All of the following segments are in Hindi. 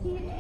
गजब।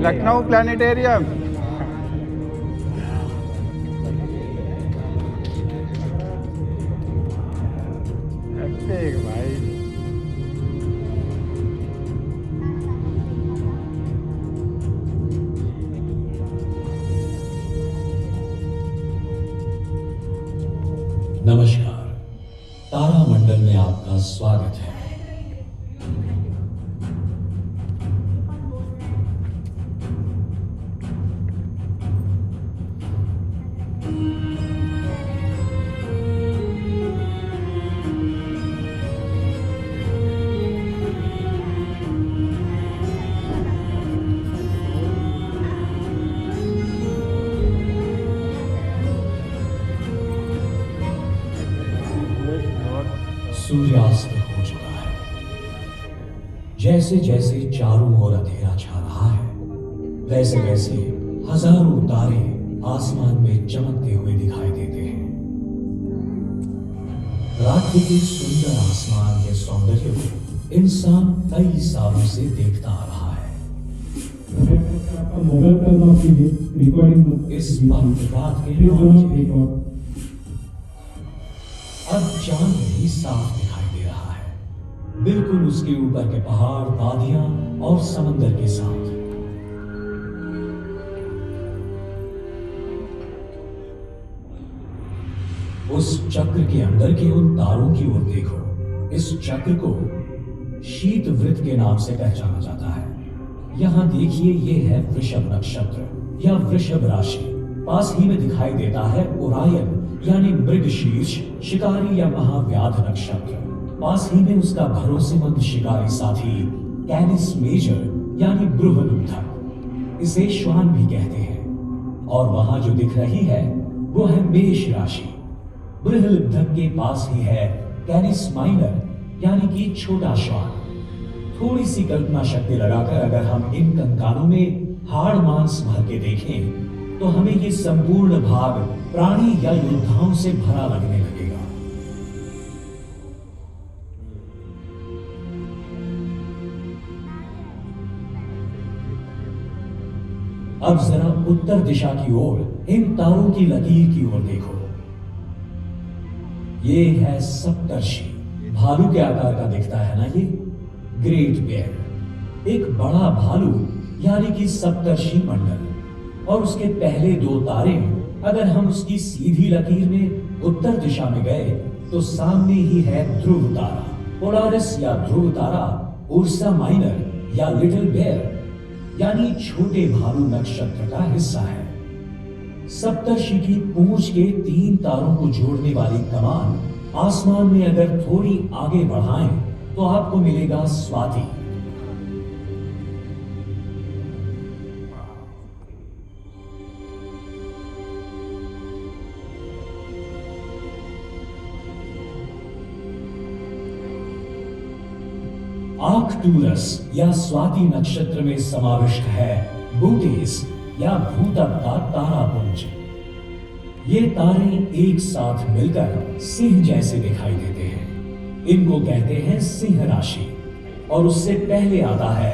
लखनऊ प्लानिटेरियम। भाई नमस्कार, तारामंडल में आपका स्वागत है। सूर्यास्त हो चुका है। जैसे जैसे चारों ओर अंधेरा छा रहा है, वैसे वैसे हजारों तारे आसमान में चमकते हुए दिखाई देते हैं। रात्रि के सुंदर आसमान के सौंदर्य को इंसान कई सालों से देखता आ रहा है। इस रात के अब चांद भी साफ दिखाई दे रहा है, बिल्कुल उसके ऊपर के पहाड़, वादियां और समंदर के साथ। उस चक्र के अंदर के उन तारों की ओर देखो। इस चक्र को शीत वृत्त के नाम से पहचाना जाता है। यहां देखिए, ये है वृषभ नक्षत्र या वृषभ राशि। पास ही में दिखाई देता है ओरायन यानी मृगशीर्ष, शिकारी या महाव्याध नक्षत्र। पास ही में उसका भरोसेमंद शिकारी साथी कैनिस मेजर यानी बृहदुत्थक, इसे श्वान भी कहते हैं। और वहां जो दिख रही है वो है मेष राशि। बृहदुत्थक के पास ही है कैनिस माइनर यानी कि छोटा श्वान। थोड़ी सी कल्पना शक्ति लगाकर अगर हम इन कंकालों में हाड़ मांस भर के देखें तो हमें ये संपूर्ण भाग प्राणी या योद्धाओं से भरा लगने लगेगा। अब जरा उत्तर दिशा की ओर इन तारों की लकीर की ओर देखो। ये है सप्तर्षि। भालू के आकार का दिखता है ना ये, ग्रेट बेयर। एक बड़ा भालू यानी कि सप्तर्षि मंडल। और उसके पहले दो तारे, अगर हम उसकी सीधी लकीर में उत्तर दिशा में गए तो सामने ही है ध्रुव तारा, पोलारिस या ध्रुव तारा, उर्सा माइनर या लिटिल बेयर यानी छोटे भालू नक्षत्र का हिस्सा है। सप्तर्षि की पूंछ के 3 तारों को जोड़ने वाली कमान आसमान में अगर थोड़ी आगे बढ़ाएं तो आपको मिलेगा स्वाति। आर्कटूरस या स्वाति नक्षत्र में समाविष्ट है बूटीस या भूतब का तारापुंज। ये तारे एक साथ मिलकर सिंह जैसे दिखाई देते हैं। इनको कहते हैं सिंह राशि। और उससे पहले आता है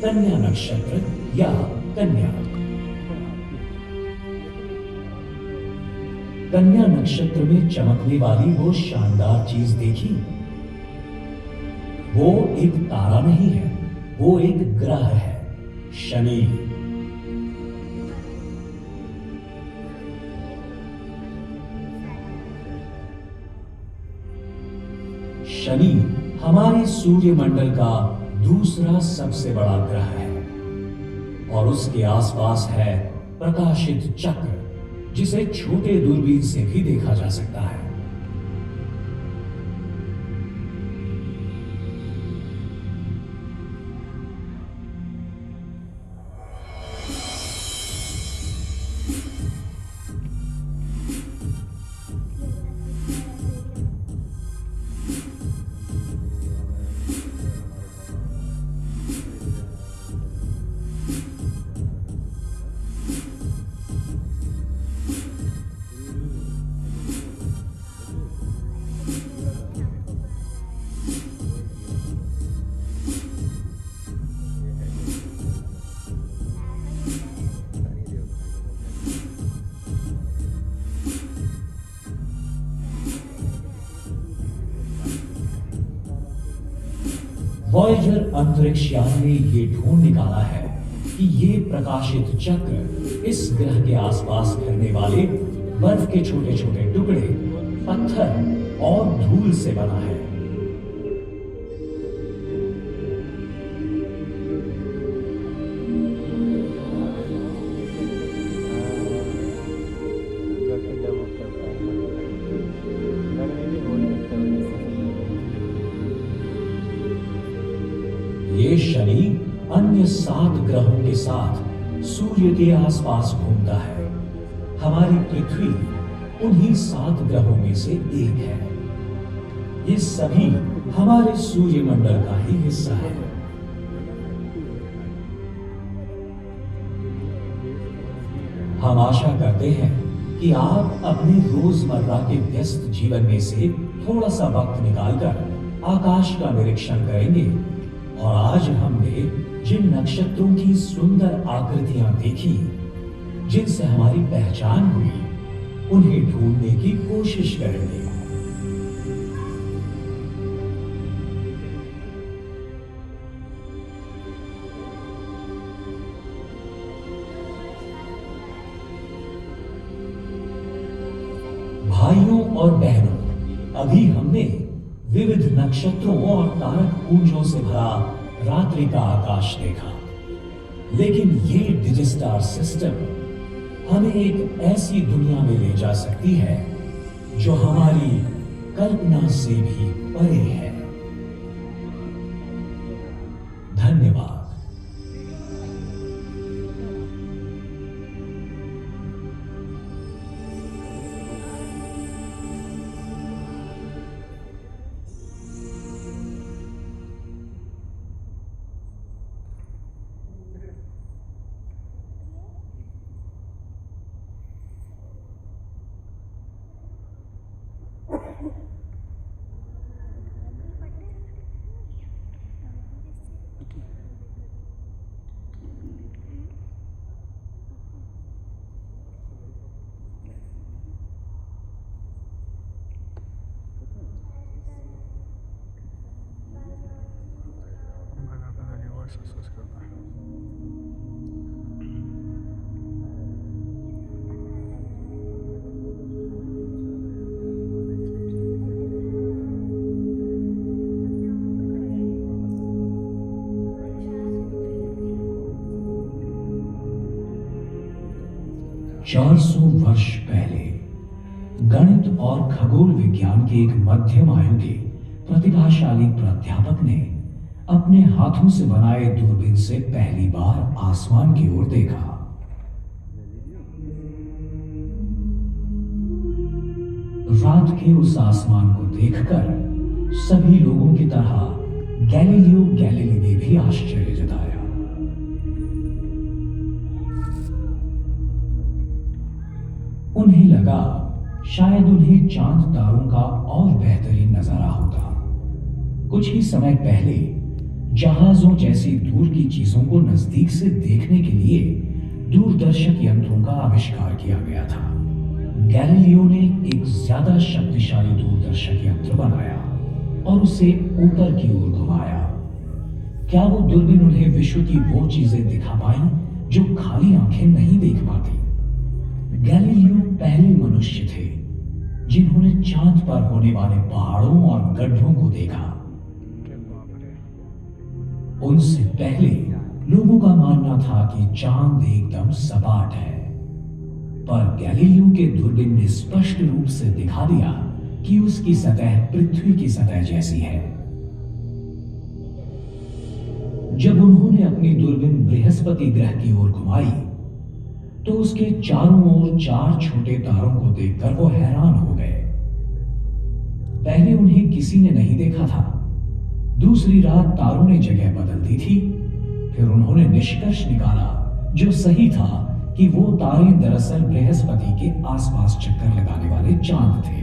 कन्या नक्षत्र या कन्या। कन्या नक्षत्र में चमकने वाली वो शानदार चीज देखी? वो एक तारा नहीं है, वो एक ग्रह है, शनि। शनि हमारे सूर्यमंडल का दूसरा सबसे बड़ा ग्रह है और उसके आसपास है प्रकाशित चक्र, जिसे छोटे दूरबीन से भी देखा जा सकता है। वॉयेजर अंतरिक्ष यान ने ये ढूंढ निकाला है कि ये प्रकाशित चक्र इस ग्रह के आसपास फिरने वाले बर्फ के छोटे छोटे टुकड़े, पत्थर और धूल से बना है। ये शनि अन्य 7 ग्रहों के साथ सूर्य के आसपास घूमता है। हमारी पृथ्वी उन्हीं 7 ग्रहों में से एक है। ये सभी हमारे सूर्यमंडल का ही हिस्सा है। हम आशा करते हैं कि आप अपने रोजमर्रा के व्यस्त जीवन में से थोड़ा सा वक्त निकालकर आकाश का निरीक्षण करेंगे। और आज हमने जिन नक्षत्रों की सुंदर आकृतियां देखी, जिनसे हमारी पहचान हुई, उन्हें ढूंढने की कोशिश करेंगे। भाइयों और बहनों, अभी हमने विविध नक्षत्रों और तारक पुंजों से भरा रात्रि का आकाश देखा। लेकिन ये डिजिस्टार सिस्टम हमें एक ऐसी दुनिया में ले जा सकती है जो हमारी कल्पना से भी परे है। धन्यवाद। चार सौ वर्ष पहले गणित और खगोल विज्ञान के एक मध्यम आयु के प्रतिभाशाली प्राध्यापक ने अपने हाथों से बनाए दूरबीन से पहली बार आसमान की ओर देखा। रात के उस आसमान को देखकर सभी लोगों की तरह गैलीलियो गैलीली ने भी आश्चर्य जताया। उन्हें लगा शायद उन्हें चांद तारों का और बेहतरीन नजारा होता। कुछ ही समय पहले जहाजों जैसी दूर की चीजों को नजदीक से देखने के लिए दूरदर्शक यंत्रों का आविष्कार किया गया था। गैलीलियो ने एक ज्यादा शक्तिशाली दूरदर्शक यंत्र बनाया और उसे ऊपर की ओर घुमाया। क्या वो दूरबीन उन्हें विश्व की वो चीजें दिखा पाई जो खाली आंखें नहीं देख पाती? गैलीलियो पहले मनुष्य थे जिन्होंने चांद पर होने वाले पहाड़ों और गड्ढों को देखा। उनसे पहले लोगों का मानना था कि चांद एकदम सपाट है, पर गैलीलियो के दूरबीन ने स्पष्ट रूप से दिखा दिया कि उसकी सतह पृथ्वी की सतह जैसी है। जब उन्होंने अपनी दूरबीन बृहस्पति ग्रह की ओर घुमाई तो उसके चारों ओर 4 छोटे तारों को देखकर वो हैरान हो गए। पहले उन्हें किसी ने नहीं देखा था। दूसरी रात तारों ने जगह बदल दी थी। फिर उन्होंने निष्कर्ष निकाला, जो सही था, कि वो तारे दरअसल बृहस्पति के आसपास चक्कर लगाने वाले चांद थे।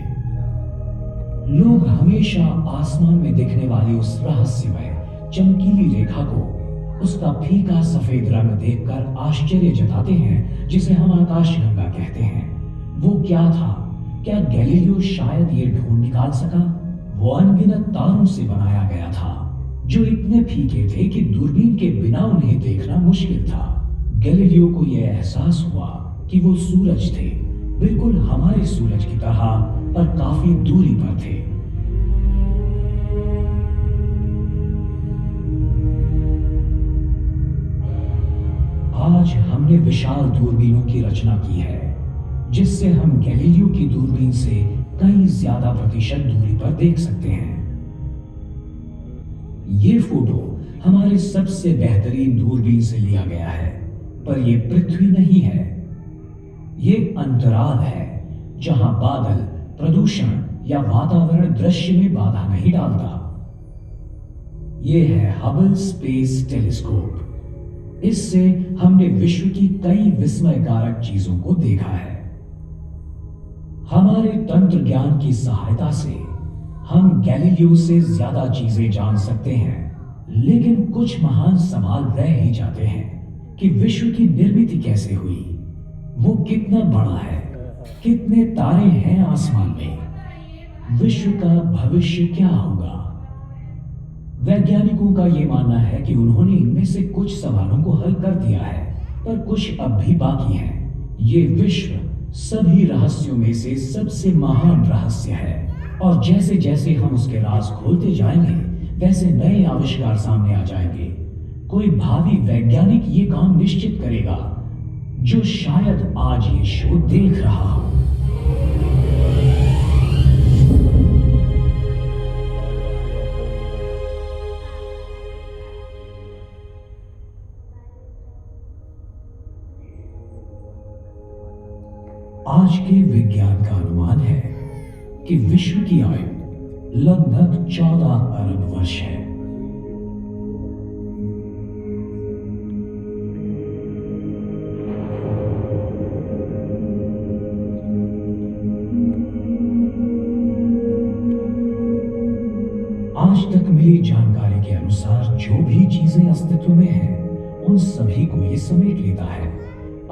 लोग हमेशा आसमान में दिखने वाली उस रहस्यमय चमकीली रेखा को उसका फीका सफेद रंग देखकर आश्चर्य जताते हैं, जिसे हम आकाशगंगा कहते हैं। वो क्या था? क्या गैलीलियो शायद ये ढूंढ निकाल सका? वो अनगिनत तारों से बनाया गया था जो इतने फीके थे कि दूरबीन के बिना उन्हें देखना मुश्किल था। गैलीलियो को यह एहसास हुआ कि वो सूरज थे, बिल्कुल हमारे सूरज की तरह, पर काफी दूरी पर थे। आज हमने विशाल दूरबीनों की रचना की है, जिससे हम गैलीलियो की दूरबीन से कई ज्यादा प्रतिशत दूरी पर देख सकते हैं। ये फोटो हमारे सबसे बेहतरीन दूरबीन से लिया गया है, पर यह पृथ्वी नहीं है। ये अंतराल है जहां बादल, प्रदूषण या वातावरण दृश्य में बाधा नहीं डालता। यह है हबल स्पेस टेलीस्कोप। इससे हमने विश्व की कई विस्मयकारक चीजों को देखा है। हमारे तंत्र ज्ञान की सहायता से हम गैलीलियो से ज्यादा चीजें जान सकते हैं, लेकिन कुछ महान सवाल रह ही जाते हैं कि विश्व की निर्मिति कैसे हुई, वो कितना बड़ा है, कितने तारे हैं आसमान में, विश्व का भविष्य क्या होगा। वैज्ञानिकों का यह मानना है कि उन्होंने इनमें से कुछ सवालों को हल कर दिया है, पर कुछ अब भी बाकी हैं। ये विश्व सभी रहस्यों में से सबसे महान रहस्य है, और जैसे जैसे हम उसके राज खोलते जाएंगे, वैसे नए आविष्कार सामने आ जाएंगे। कोई भावी वैज्ञानिक ये काम निश्चित करेगा, जो शायद आज ये शो देख रहा हो। आज के विज्ञान का अनुमान है कि विश्व की आयु लगभग 14 अरब वर्ष है। आज तक मिली जानकारी के अनुसार जो भी चीजें अस्तित्व में हैं, उन सभी को ये समेट लेता है।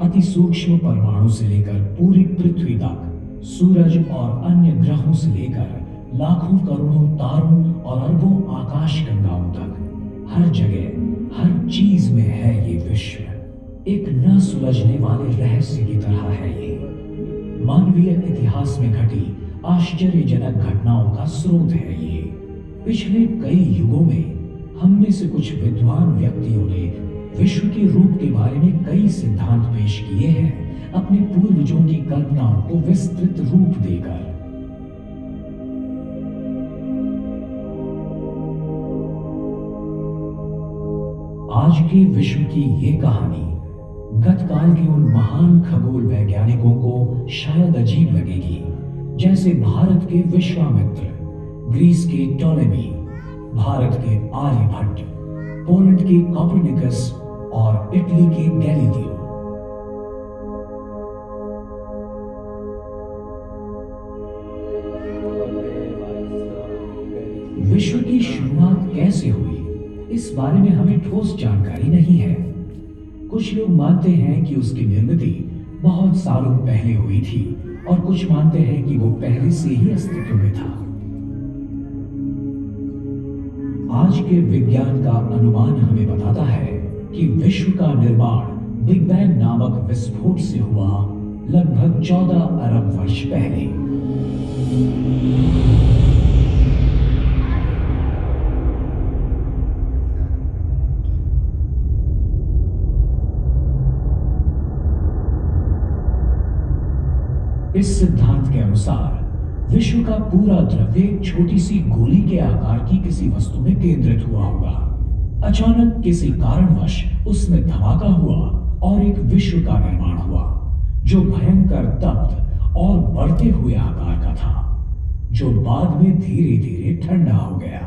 अति सूक्ष्म परमाणु से लेकर पूरी पृथ्वी तक, सूरज और अन्य ग्रहों से लेकर लाखों करोड़ों तारों और अरबों आकाशगंगाओं तक, हर जगह हर चीज में है ये विश्व। एक न सुलझने वाले रहस्य की तरह है ये। मानवीय इतिहास में घटी आश्चर्यजनक घटनाओं का स्रोत है ये। पिछले कई युगों में हम में से कुछ विद्वान व्यक्तियों ने विश्व के रूप के बारे में कई सिद्धांत पेश किए हैं, अपने पूर्वजों की कल्पनाओं को विस्तृत रूप देकर। आज के विश्व की ये कहानी गतकाल के उन महान खगोल वैज्ञानिकों को शायद अजीब लगेगी, जैसे भारत के विश्वामित्र, ग्रीस के टॉलेमी, भारत के आर्यभट्ट, पोलैंड के कॉपरनिकस और इटली के गैलीलियो। विश्व की शुरुआत कैसे हुई, इस बारे में हमें ठोस जानकारी नहीं है। कुछ लोग मानते हैं कि उसकी निर्मिति बहुत सालों पहले हुई थी और कुछ मानते हैं कि वो पहले से ही अस्तित्व में था। आज के विज्ञान का अनुमान हमें बताता है कि विश्व का निर्माण बिग बैंग नामक विस्फोट से हुआ लगभग 14 अरब वर्ष पहले। इस सिद्धांत के अनुसार विश्व का पूरा द्रव्य एक छोटी सी गोली के आकार की किसी वस्तु में केंद्रित हुआ होगा। अचानक किसी कारणवश उसमें धमाका हुआ और एक विश्व का निर्माण हुआ जो भयंकर तप्त और बढ़ते हुए आकार का था, जो बाद में धीरे धीरे ठंडा हो गया।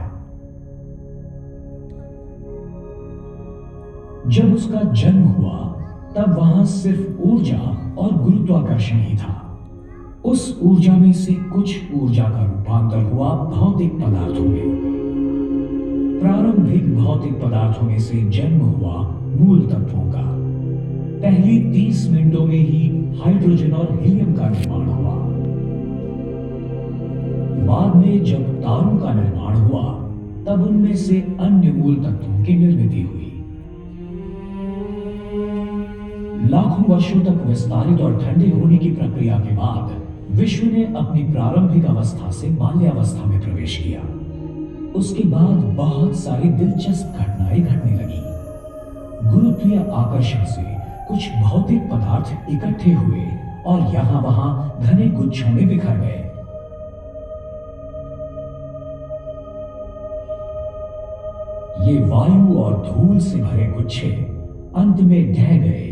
जब उसका जन्म हुआ तब वहां सिर्फ ऊर्जा और गुरुत्वाकर्षण ही था। उस ऊर्जा में से कुछ ऊर्जा का रूपांतर हुआ भौतिक पदार्थों में। प्रारंभिक भौतिक पदार्थों में से जन्म हुआ मूल तत्वों का। पहली 30 मिनटों में ही हाइड्रोजन और हीलियम का निर्माण हुआ। बाद में जब तारों का निर्माण हुआ तब उनमें से अन्य मूल तत्वों की निर्मिति हुई। लाखों वर्षों तक विस्तारित और ठंडे होने की प्रक्रिया के बाद विश्व ने अपनी प्रारंभिक अवस्था से बाल्यावस्था में प्रवेश किया। उसके बाद बहुत सारी दिलचस्प घटनाएं घटने लगी। गुरुत्वीय आकर्षण से कुछ भौतिक पदार्थ इकट्ठे हुए और यहां वहां घने गुच्छों में बिखर गए। ये वायु और धूल से भरे गुच्छे अंत में ढह गए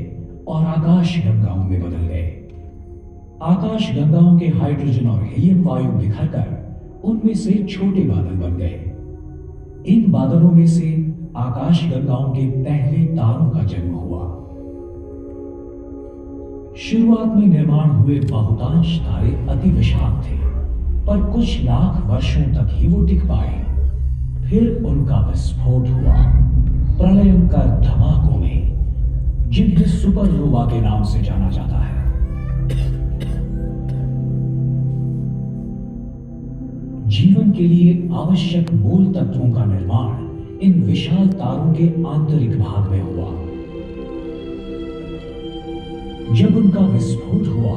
और आकाश गंगाओं में बदल गए। आकाश गंगाओं के हाइड्रोजन और हीलियम वायु बिखरकर उनमें से छोटे बादल बन गए। इन बादलों में से आकाश गंगाओं के पहले तारों का जन्म हुआ। शुरुआत में निर्माण हुए बहुतांश तारे अति विशाल थे, पर कुछ लाख वर्षों तक ही वो टिक पाए। फिर उनका विस्फोट हुआ प्रलयंकर धमाकों में, जिन्हें सुपरनोवा के नाम से जाना जाता है। जीवन के लिए आवश्यक मूल तत्वों का निर्माण इन विशाल तारों के आंतरिक भाग में हुआ। जब उनका विस्फोट हुआ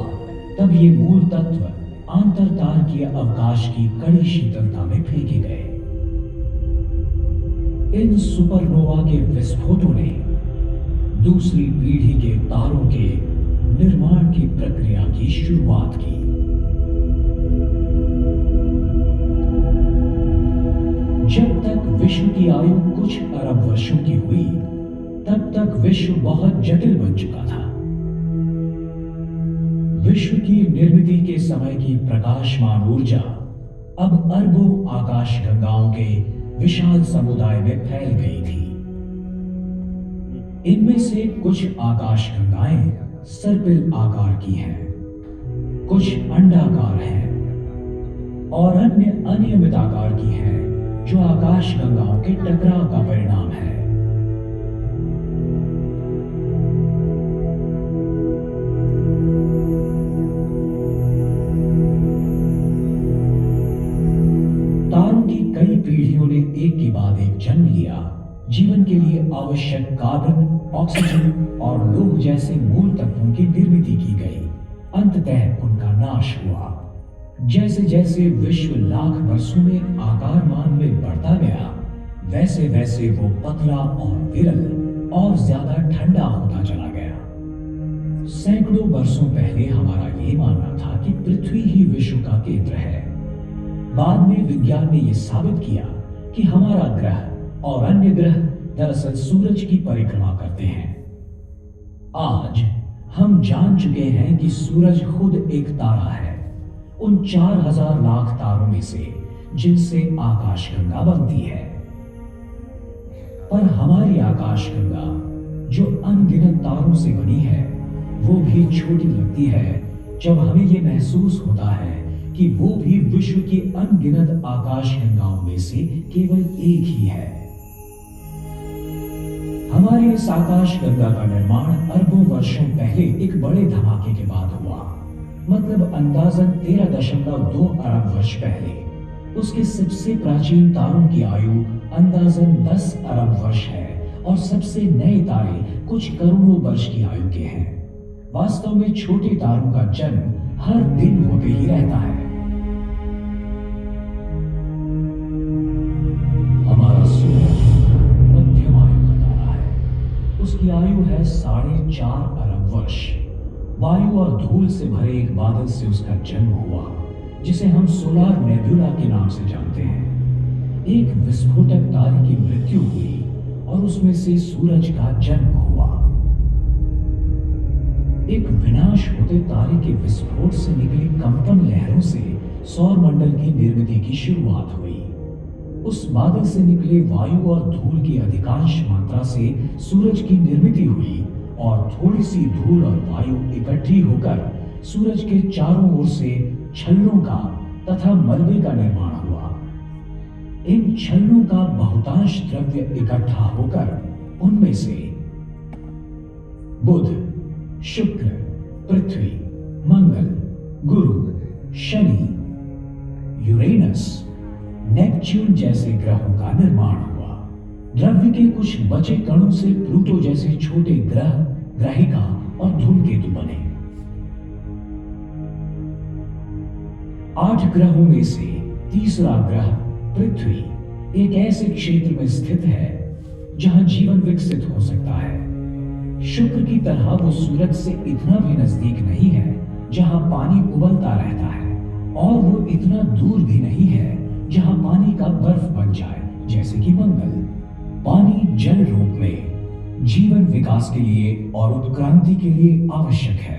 तब ये मूल तत्व आंतरतारकीय अवकाश की कड़ी शीतलता में फेंके गए। इन सुपरनोवा के विस्फोटों ने दूसरी पीढ़ी के तारों के निर्माण की प्रक्रिया की शुरुआत की। जब तक विश्व की आयु कुछ अरब वर्षों की हुई, तब तक विश्व बहुत जटिल बन चुका था। विश्व की निर्मिति के समय की प्रकाशमान ऊर्जा अब अरबों आकाश गंगाओं के विशाल समुदाय में फैल गई थी। इनमें से कुछ आकाश गंगाएं सर्पिल आकार की हैं, कुछ अंडाकार हैं और अन्य अनियमित आकार की हैं, जो आकाश गंगाओं के टकराव का परिणाम है। तारों की कई पीढ़ियों ने एक के बाद एक जन्म लिया। जीवन के लिए आवश्यक कार्बन, ऑक्सीजन और लौह जैसे मूल तत्वों की निर्मिति की गई। अंततः उनका नाश हुआ। जैसे जैसे विश्व लाख वर्षों में आकारमान में बढ़ता गया, वैसे वैसे वो पतला और विरल और ज्यादा ठंडा होता चला गया। सैकड़ों वर्षों पहले हमारा ये मानना था कि पृथ्वी ही विश्व का केंद्र है। बाद में विज्ञान ने यह साबित किया कि हमारा ग्रह और अन्य ग्रह दरअसल सूरज की परिक्रमा करते हैं। आज हम जान चुके हैं कि सूरज खुद एक तारा है, उन 4000 लाख तारों में से जिनसे आकाशगंगा बनती है। पर हमारी आकाशगंगा जो अनगिनत तारों से बनी है, वो भी छोटी लगती है जब हमें ये महसूस होता है कि वो भी विश्व की अनगिनत आकाशगंगाओं में से केवल एक ही है। हमारी इस आकाशगंगा का निर्माण अरबों वर्षों पहले एक बड़े धमाके के बाद हुआ, मतलब अंदाजन 13.2 अरब वर्ष पहले। उसके सबसे प्राचीन तारों की आयु अंदाजन 10 अरब वर्ष है और सबसे नए तारे कुछ करोड़ों वर्ष की आयु के हैं। वास्तव में छोटे तारों का जन्म हर दिन होते ही रहता है। हमारा सूरज मध्यम आयु का तारा है। उसकी आयु है 4.5 अरब वर्ष। वायु और धूल से भरे एक बादल से उसका जन्म हुआ, जिसे हम सोलार नेबुला के नाम से जानते हैं। एक विस्फोटक तारे की मृत्यु हुई और उसमें से सूरज का जन्म हुआ। एक विनाश होते तारे के विस्फोट से निकली कंपन लहरों से सौर मंडल की निर्मिति की शुरुआत हुई। उस बादल से निकले वायु और धूल की अधिकांश मात्रा से सूरज की निर्मिति हुई और थोड़ी सी धूल और वायु इकट्ठी होकर सूरज के चारों ओर से छल्लों का तथा मलबे का निर्माण हुआ। इन छल्लों का बहुतांश द्रव्य इकट्ठा होकर उनमें से बुध, शुक्र, पृथ्वी, मंगल, गुरु, शनि, यूरेनस, नेपच्यून जैसे ग्रहों का निर्माण हुआ। द्रव्य के कुछ बचे कणों से प्लूटो जैसे छोटे ग्रह, ग्रहिका और धूमकेतु बने। 8 ग्रहों में से तीसरा ग्रह पृथ्वी एक ऐसे क्षेत्र में स्थित है जहां जीवन विकसित हो सकता है। शुक्र की तरह वो सूरज से इतना भी नजदीक नहीं है जहां पानी उबलता रहता है, और वो इतना दूर भी नहीं है जहां पानी का बर्फ बन जाए, जैसे कि मंगल। पानी जल रूप में जीवन विकास के लिए और उत्क्रांति के लिए आवश्यक है।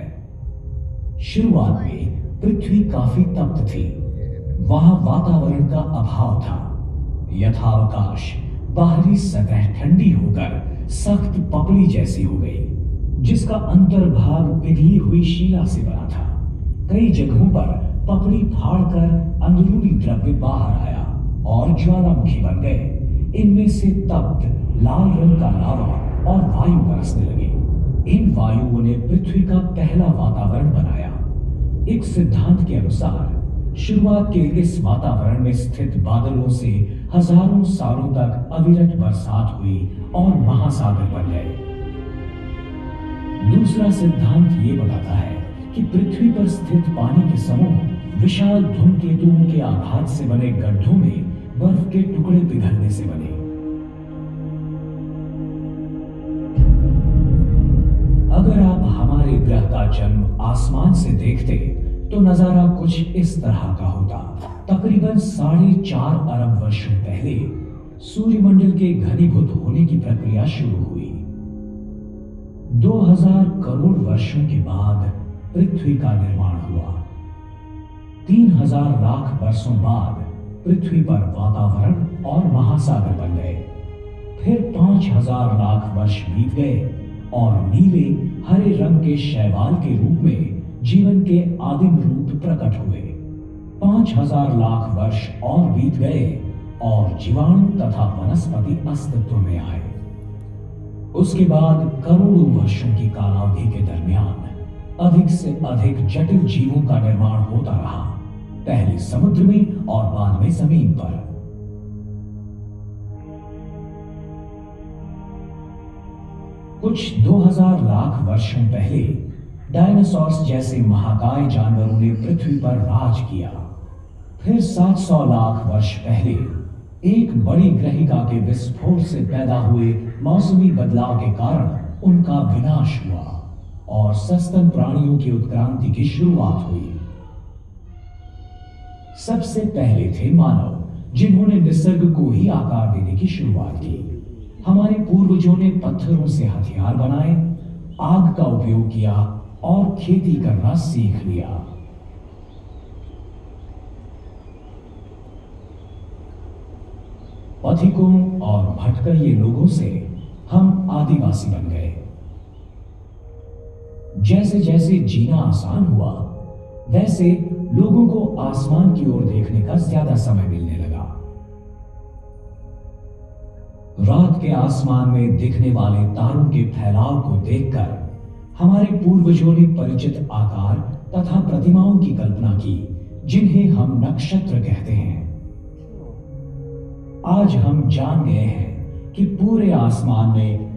शुरुआत में पृथ्वी काफी तप्त थी। वहां वातावरण का अभाव था। यथावकाश बाहरी सतह ठंडी होकर सख्त पपड़ी जैसी हो गई, जिसका अंतर्भाग पिघली हुई शिला से बना था। कई जगहों पर पपड़ी फाड़कर अंदरूनी द्रव्य बाहर आया और ज्वालामुखी बन गए। इनमें से तप्त लाल रंग का लावा और वायु बरसने लगे। इन वायुओं ने पृथ्वी का पहला वातावरण बनाया। एक सिद्धांत के अनुसार शुरुआत के इस वातावरण में स्थित बादलों से हजारों सालों तक अविरत बरसात हुई और महासागर बन गए। दूसरा सिद्धांत ये बताता है कि पृथ्वी पर स्थित पानी के समूह विशाल धूमकेतुओं के आघात से बने गड्ढों में बर्फ के टुकड़े पिघलने से बने। अगर आप हमारे ग्रह का जन्म आसमान से देखते तो नजारा कुछ इस तरह का होता। तकरीबन 4.5 अरब वर्षों पहले सूर्यमंडल के घनीभूत होने की प्रक्रिया शुरू हुई। 2000 करोड़ वर्षों के बाद पृथ्वी का निर्माण हुआ। 3000 लाख वर्षों बाद पृथ्वी पर वातावरण और महासागर बन गए। फिर 5000 लाख वर्ष बीत गए और नीले हरे रंग के शैवाल के रूप में जीवन के आदिम रूप प्रकट हुए। 5000 लाख वर्ष और बीत गए और जीवाणु तथा वनस्पति अस्तित्व में आए। उसके बाद करोड़ों वर्षों की कालावधि के दरमियान अधिक से अधिक जटिल जीवों का निर्माण होता रहा, पहले समुद्र में और बाद में जमीन पर। कुछ 2000 लाख वर्षों पहले डायनासोर्स जैसे महाकाय जानवरों ने पृथ्वी पर राज किया। फिर 700 लाख वर्ष पहले एक बड़ी ग्रहिका के विस्फोट से पैदा हुए मौसमी बदलाव के कारण उनका विनाश हुआ और सस्तन प्राणियों की उत्क्रांति की शुरुआत हुई। सबसे पहले थे मानव, जिन्होंने निसर्ग को ही आकार देने की शुरुआत की। हमारे पूर्वजों ने पत्थरों से हथियार बनाए, आग का उपयोग किया और खेती करना सीख लिया। पथिकों और भटकइये लोगों से हम आदिवासी बन गए। जैसे जैसे जीना आसान हुआ, वैसे लोगों को आसमान की ओर देखने का ज्यादा समय मिलने लगा। रात के आसमान में दिखने वाले तारों के फैलाव को देखकर हमारे पूर्वजों ने परिचित आकार तथा प्रतिमाओं की कल्पना की, जिन्हें हम नक्षत्र कहते हैं। आज हम जान गए हैं कि पूरे आसमान में